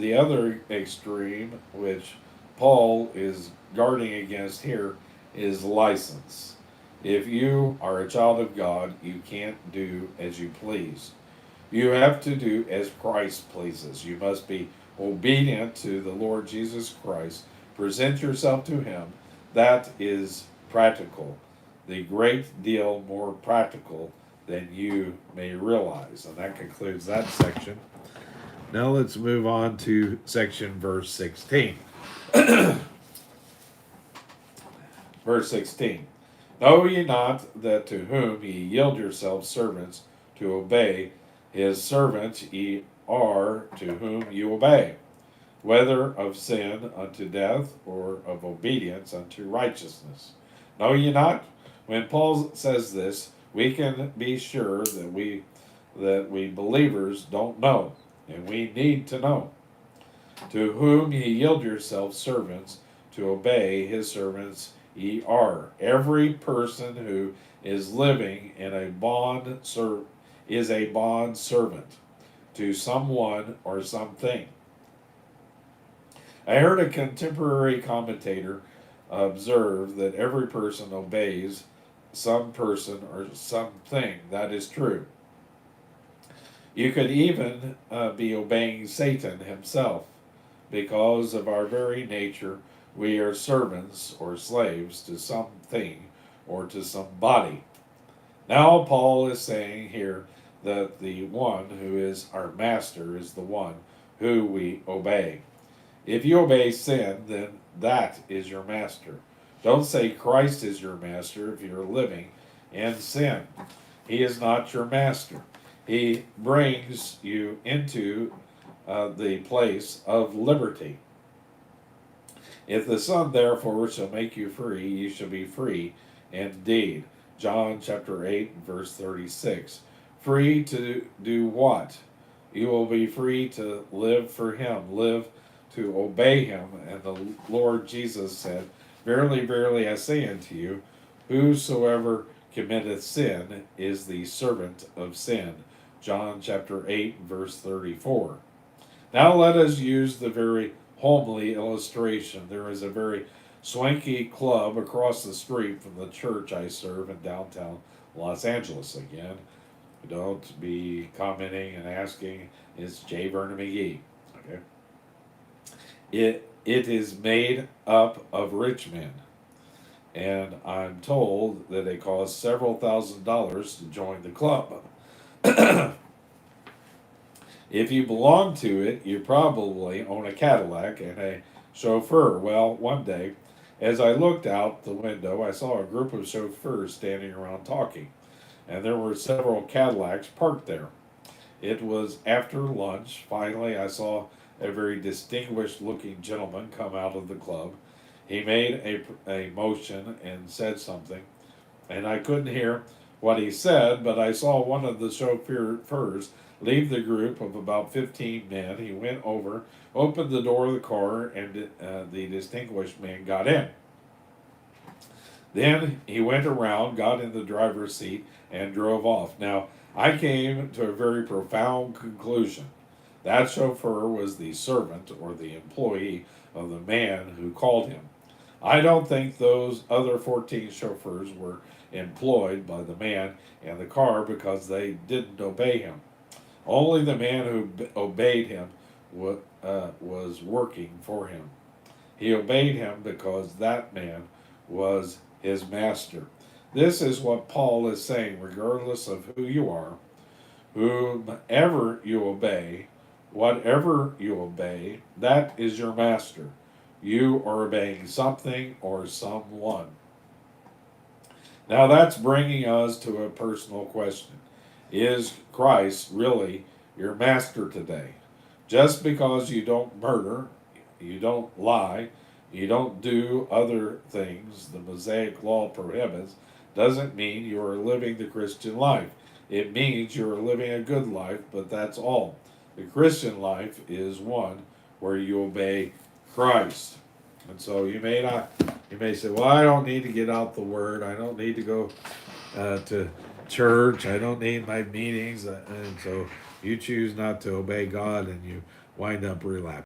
the other extreme, which Paul is guarding against here, is license. If you are a child of God, you can't do as you please. You have to do as Christ pleases. You must be obedient to the Lord Jesus Christ. Present yourself to Him. That is practical. The great deal more practical than you may realize. And that concludes that section. Now let's move on to section verse 16. Verse 16. Know ye not that to whom ye yield yourselves servants to obey, his servants ye are to whom you obey, whether of sin unto death or of obedience unto righteousness? Know ye not? When Paul says this, we can be sure that we believers don't know, and we need to know. To whom ye yield yourselves servants to obey, his servants ye are. Every person who is living in a is a bond servant to someone or something. I heard a contemporary commentator observe that every person obeys some person or something. That is true. You could even be obeying Satan himself. Because of our very nature, we are servants or slaves to something or to somebody. Now, Paul is saying here that the one who is our master is the one who we obey. If you obey sin, then that is your master. Don't say Christ is your master if you're living in sin. He is not your master. He brings you into the place of liberty. If the Son therefore shall make you free, you shall be free indeed. John chapter 8, verse 36. Free to do what? You will be free to live for Him, live to obey Him. And the Lord Jesus said, Verily, verily, I say unto you, whosoever committeth sin is the servant of sin. John chapter 8, verse 34. Now let us use the very homely illustration. There is a very swanky club across the street from the church I serve in downtown Los Angeles. Again, don't be commenting and asking, it's J. Vernon McGee. Okay. It is made up of rich men. And I'm told that it costs several $1,000s to join the club. If you belong to it, you probably own a Cadillac and a chauffeur. Well, one day, as I looked out the window, I saw a group of chauffeurs standing around talking, and there were several Cadillacs parked there. It was after lunch. Finally, I saw a very distinguished looking gentleman come out of the club. He made a motion and said something, and I couldn't hear what he said, but I saw one of the chauffeurs leave the group of about 15 men. He went over, opened the door of the car, and the distinguished man got in. Then he went around, got in the driver's seat, and drove off. Now, I came to a very profound conclusion. That chauffeur was the servant or the employee of the man who called him. I don't think those other 14 chauffeurs were employed by the man in the car because they didn't obey him. Only the man who obeyed him was working for him. He obeyed him because that man was his master. This is what Paul is saying, regardless of who you are, whomever you obey, whatever you obey, that is your master. You are obeying something or someone. Now that's bringing us to a personal question. Is Christ really your master today? Just because you don't murder, you don't lie, you don't do other things the Mosaic law prohibits, doesn't mean you are living the Christian life. It means you are living a good life, but that's all. The Christian life is one where you obey Christ. And so you may say, well, I don't need to get out the word. I don't need to go to church. I don't need my meetings. And so you choose not to obey God and you wind up relapsing.